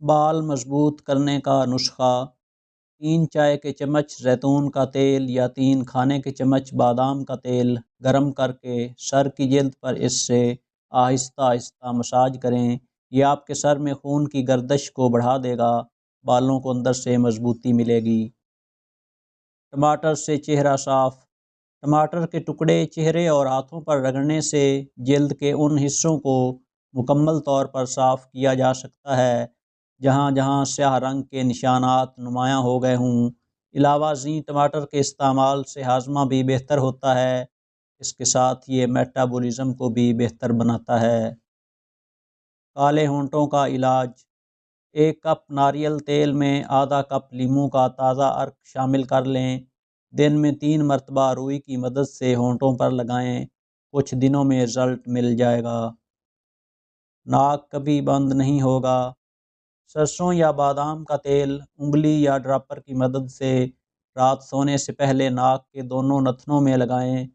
بال مضبوط کرنے کا نسخہ: 3 چائے کے چمچ زیتون کا تیل یا 3 کھانے کے چمچ بادام کا تیل گرم کر کے سر کی جلد پر اس سے آہستہ آہستہ مساج کریں۔ یہ آپ کے سر میں خون کی گردش کو بڑھا دے گا، بالوں کو اندر سے مضبوطی ملے گی۔ ٹماٹر سے چہرہ صاف: ٹماٹر کے ٹکڑے چہرے اور ہاتھوں پر رگڑنے سے جلد کے ان حصوں کو مکمل طور پر صاف کیا جا سکتا ہے جہاں جہاں سیاہ رنگ کے نشانات نمایاں ہو گئے ہوں۔ علاوہ ازیں ٹماٹر کے استعمال سے ہاضمہ بھی بہتر ہوتا ہے، اس کے ساتھ یہ میٹابولزم کو بھی بہتر بناتا ہے۔ کالے ہونٹوں کا علاج: 1 کپ ناریل تیل میں آدھا کپ لیموں کا تازہ عرق شامل کر لیں۔ دن میں 3 مرتبہ روئی کی مدد سے ہونٹوں پر لگائیں، کچھ دنوں میں رزلٹ مل جائے گا۔ ناک کبھی بند نہیں ہوگا: سرسوں یا بادام کا تیل انگلی یا ڈراپر کی مدد سے رات سونے سے پہلے ناک کے دونوں نتنوں میں لگائیں،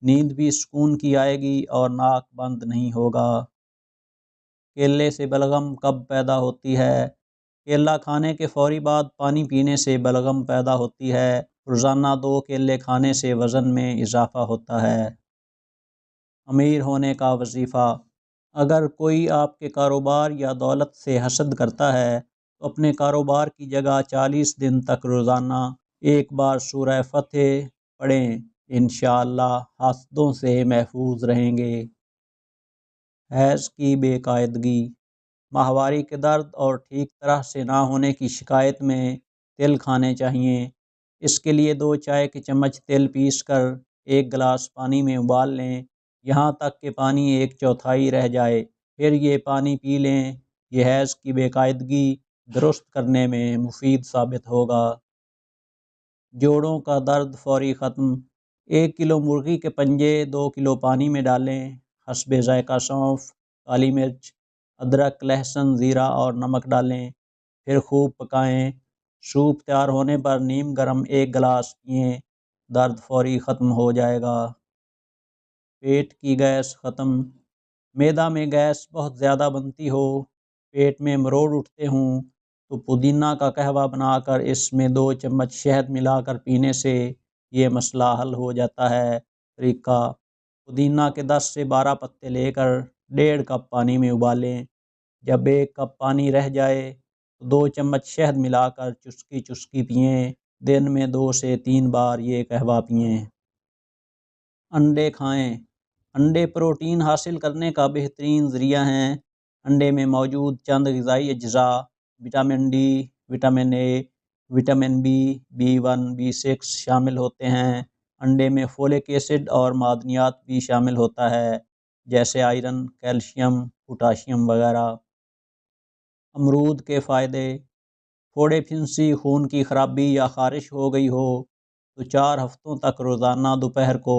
نیند بھی سکون کی آئے گی اور ناک بند نہیں ہوگا۔ کیلے سے بلغم کب پیدا ہوتی ہے؟ کیلا کھانے کے فوری بعد پانی پینے سے بلغم پیدا ہوتی ہے۔ روزانہ 2 کیلے کھانے سے وزن میں اضافہ ہوتا ہے۔ امیر ہونے کا وظیفہ: اگر کوئی آپ کے کاروبار یا دولت سے حسد کرتا ہے تو اپنے کاروبار کی جگہ 40 دن تک روزانہ 1 بار سورہ فتح پڑھیں، انشاءاللہ حاسدوں سے محفوظ رہیں گے۔ حیض کی بے قاعدگی: ماہواری کے درد اور ٹھیک طرح سے نہ ہونے کی شکایت میں تل کھانے چاہئیں۔ اس کے لیے 2 چائے کے چمچ تل پیس کر 1 گلاس پانی میں ابال لیں، یہاں تک کہ پانی 1/4 رہ جائے، پھر یہ پانی پی لیں۔ یہ حیض کی بے قاعدگی درست کرنے میں مفید ثابت ہوگا۔ جوڑوں کا درد فوری ختم: 1 کلو مرغی کے پنجے 2 کلو پانی میں ڈالیں، حسب ذائقہ سونف، کالی مرچ، ادرک، لہسن، زیرہ اور نمک ڈالیں، پھر خوب پکائیں۔ سوپ تیار ہونے پر نیم گرم 1 گلاس پئیں، درد فوری ختم ہو جائے گا۔ پیٹ کی گیس ختم: معدہ میں گیس بہت زیادہ بنتی ہو، پیٹ میں مروڑ اٹھتے ہوں تو پودینہ کا قہوہ بنا کر اس میں 2 چمچ شہد ملا کر پینے سے یہ مسئلہ حل ہو جاتا ہے۔ طریقہ: پودینہ کے 10 سے 12 پتے لے کر 1.5 کپ پانی میں ابالیں، جب 1 کپ پانی رہ جائے تو 2 چمچ شہد ملا کر چسکی چسکی پئیں، دن میں 2 سے 3 بار یہ قہوہ پئیں۔ انڈے کھائیں: انڈے پروٹین حاصل کرنے کا بہترین ذریعہ ہیں۔ انڈے میں موجود چند غذائی اجزاء vitamin D, vitamin A, vitamin B, B1، B6 شامل ہوتے ہیں۔ انڈے میں فولک ایسڈ اور معدنیات بھی شامل ہوتا ہے، جیسے آئرن، کیلشیم، پوٹاشیم وغیرہ۔ امرود کے فائدے: پھوڑے پھنسی، خون کی خرابی یا خارش ہو گئی ہو تو 4 ہفتوں تک روزانہ دوپہر کو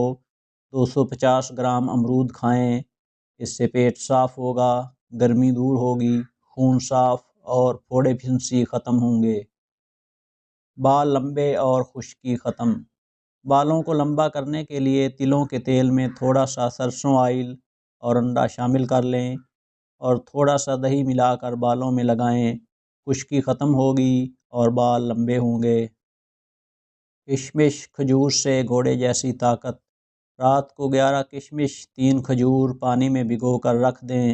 250 گرام امرود کھائیں، اس سے پیٹ صاف ہوگا، گرمی دور ہوگی، خون صاف اور پھوڑے پھنسی ختم ہوں گے۔ بال لمبے اور خشکی ختم: بالوں کو لمبا کرنے کے لیے تلوں کے تیل میں تھوڑا سا سرسوں آئل اور انڈا شامل کر لیں اور تھوڑا سا دہی ملا کر بالوں میں لگائیں، خشکی ختم ہوگی اور بال لمبے ہوں گے۔ کشمش کھجور سے گھوڑے جیسی طاقت: رات کو 11 کشمش 3 کھجور پانی میں بھگو کر رکھ دیں،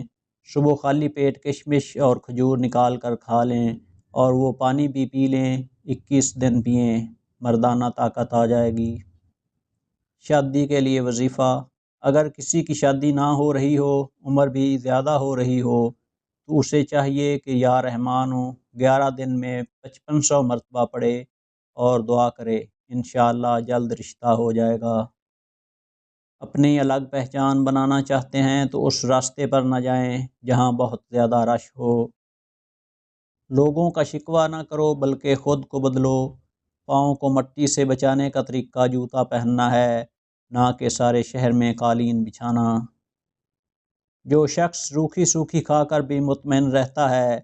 صبح خالی پیٹ کشمش اور کھجور نکال کر کھا لیں اور وہ پانی بھی پی لیں، 21 دن پئیں، مردانہ طاقت آ جائے گی۔ شادی کے لیے وظیفہ: اگر کسی کی شادی نہ ہو رہی ہو، عمر بھی زیادہ ہو رہی ہو تو اسے چاہیے کہ یا رحمٰن 11 دن میں 5500 مرتبہ پڑھے اور دعا کرے، انشاءاللہ جلد رشتہ ہو جائے گا۔ اپنی الگ پہچان بنانا چاہتے ہیں تو اس راستے پر نہ جائیں جہاں بہت زیادہ رش ہو۔ لوگوں کا شکوہ نہ کرو بلکہ خود کو بدلو۔ پاؤں کو مٹی سے بچانے کا طریقہ جوتا پہننا ہے، نہ کہ سارے شہر میں قالین بچھانا۔ جو شخص روکھی سوکھی کھا کر بھی مطمئن رہتا ہے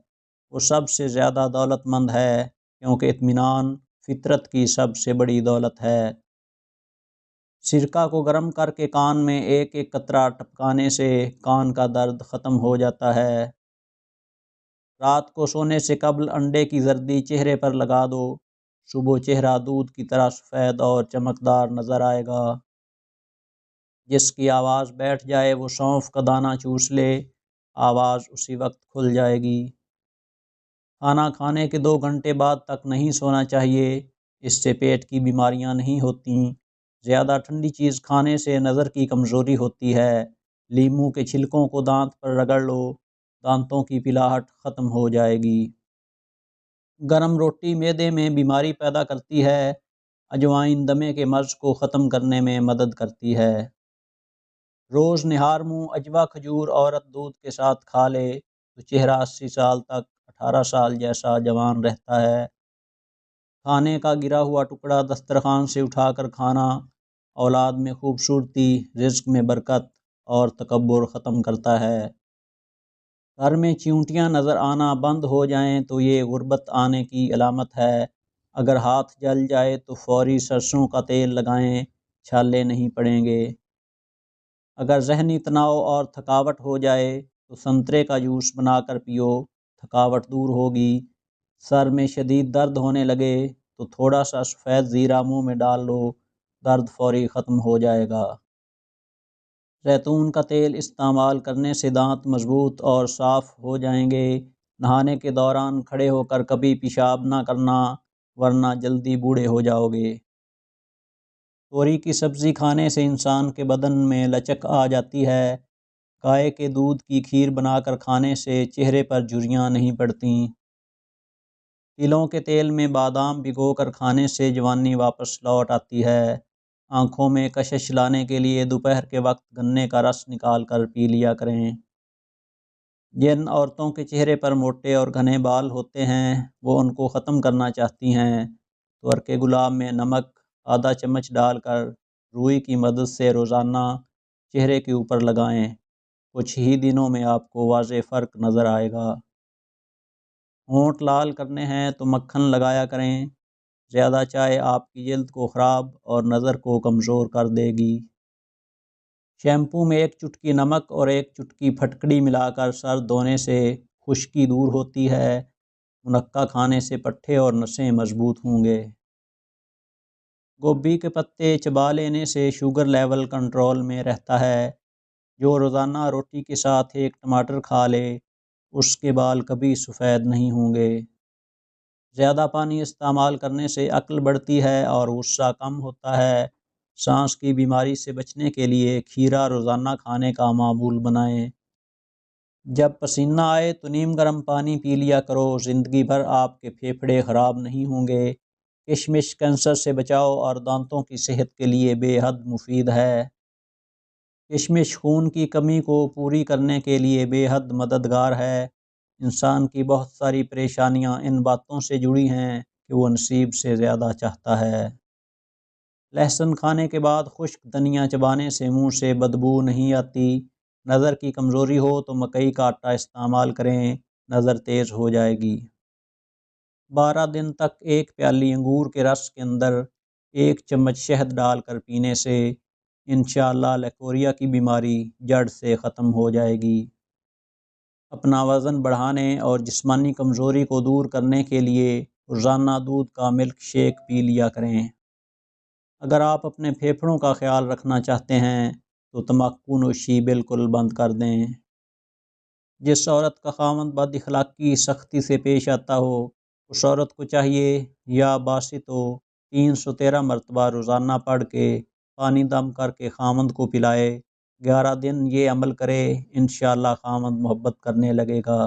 وہ سب سے زیادہ دولت مند ہے، کیونکہ اطمینان فطرت کی سب سے بڑی دولت ہے۔ سرکہ کو گرم کر کے کان میں 1 قطرہ ٹپکانے سے کان کا درد ختم ہو جاتا ہے۔ رات کو سونے سے قبل انڈے کی زردی چہرے پر لگا دو، صبح چہرہ دودھ کی طرح سفید اور چمکدار نظر آئے گا۔ جس کی آواز بیٹھ جائے وہ سونف کا دانہ چوس لے، آواز اسی وقت کھل جائے گی۔ کھانا کھانے کے 2 گھنٹے بعد تک نہیں سونا چاہیے، اس سے پیٹ کی بیماریاں نہیں ہوتیں۔ زیادہ ٹھنڈی چیز کھانے سے نظر کی کمزوری ہوتی ہے۔ لیموں کے چھلکوں کو دانت پر رگڑ لو، دانتوں کی پلاہٹ ختم ہو جائے گی۔ گرم روٹی معدے میں بیماری پیدا کرتی ہے۔ اجوائن دمے کے مرض کو ختم کرنے میں مدد کرتی ہے۔ روز نہار منہ اجوا کھجور عورت دودھ کے ساتھ کھا لے تو چہرہ 80 سال تک 18 سال جیسا جوان رہتا ہے۔ کھانے کا گرا ہوا ٹکڑا دسترخوان سے اٹھا کر کھانا اولاد میں خوبصورتی، رزق میں برکت اور تکبر ختم کرتا ہے۔ گھر میں چیونٹیاں نظر آنا بند ہو جائیں تو یہ غربت آنے کی علامت ہے۔ اگر ہاتھ جل جائے تو فوری سرسوں کا تیل لگائیں، چھالے نہیں پڑیں گے۔ اگر ذہنی تناؤ اور تھکاوٹ ہو جائے تو سنترے کا جوس بنا کر پیو، تھکاوٹ دور ہوگی۔ سر میں شدید درد ہونے لگے تو تھوڑا سا سفید زیرہ منہ میں ڈال لو، درد فوری ختم ہو جائے گا۔ زیتون کا تیل استعمال کرنے سے دانت مضبوط اور صاف ہو جائیں گے۔ نہانے کے دوران کھڑے ہو کر کبھی پیشاب نہ کرنا، ورنہ جلدی بوڑھے ہو جاؤ گے۔ توری کی سبزی کھانے سے انسان کے بدن میں لچک آ جاتی ہے۔ گائے کے دودھ کی کھیر بنا کر کھانے سے چہرے پر جھریاں نہیں پڑتیں۔ تلوں کے تیل میں بادام بھگو کر کھانے سے جوانی واپس لوٹ آتی ہے۔ آنکھوں میں کشش لانے کے لیے دوپہر کے وقت گنے کا رس نکال کر پی لیا کریں۔ جن عورتوں کے چہرے پر موٹے اور گھنے بال ہوتے ہیں وہ ان کو ختم کرنا چاہتی ہیں تو عرق گلاب میں نمک آدھا چمچ ڈال کر روئی کی مدد سے روزانہ چہرے کے اوپر لگائیں۔ کچھ ہی دنوں میں آپ کو واضح فرق نظر آئے گا۔ ہونٹ لال کرنے ہیں تو مکھن لگایا کریں۔ زیادہ چائے آپ کی جلد کو خراب اور نظر کو کمزور کر دے گی۔ شیمپو میں 1 چٹکی نمک اور 1 چٹکی پھٹکڑی ملا کر سر دھونے سے خشکی دور ہوتی ہے۔ منقع کھانے سے پٹھے اور نسیں مضبوط ہوں گے۔ گوبھی کے پتے چبا لینے سے شوگر لیول کنٹرول میں رہتا ہے۔ جو روزانہ روٹی کے ساتھ 1 ٹماٹر کھا لے اس کے بال کبھی سفید نہیں ہوں گے۔ زیادہ پانی استعمال کرنے سے عقل بڑھتی ہے اور غصہ کم ہوتا ہے۔ سانس کی بیماری سے بچنے کے لیے کھیرا روزانہ کھانے کا معمول بنائیں۔ جب پسینہ آئے تو نیم گرم پانی پی لیا کرو، زندگی بھر آپ کے پھیپھڑے خراب نہیں ہوں گے۔ کشمش کینسر سے بچاؤ اور دانتوں کی صحت کے لیے بے حد مفید ہے۔ کشمش خون کی کمی کو پوری کرنے کے لیے بے حد مددگار ہے۔ انسان کی بہت ساری پریشانیاں ان باتوں سے جڑی ہیں کہ وہ نصیب سے زیادہ چاہتا ہے۔ لہسن کھانے کے بعد خشک دھنیا چبانے سے منہ سے بدبو نہیں آتی۔ نظر کی کمزوری ہو تو مکئی کا آٹا استعمال کریں، نظر تیز ہو جائے گی۔ 12 دن تک 1 پیالی انگور کے رس کے اندر 1 چمچ شہد ڈال کر پینے سے انشاءاللہ لیکوریا کی بیماری جڑ سے ختم ہو جائے گی۔ اپنا وزن بڑھانے اور جسمانی کمزوری کو دور کرنے کے لیے روزانہ دودھ کا ملک شیک پی لیا کریں۔ اگر آپ اپنے پھیپھڑوں کا خیال رکھنا چاہتے ہیں تو تمباکو نوشی بالکل بند کر دیں۔ جس عورت کا خاوند بد اخلاقی سختی سے پیش آتا ہو اس عورت کو چاہیے یا باسطو 313 مرتبہ روزانہ پڑھ کے پانی دم کر کے خاوند کو پلائے۔ 11 دن یہ عمل کرے، انشاءاللہ خاوند محبت کرنے لگے گا۔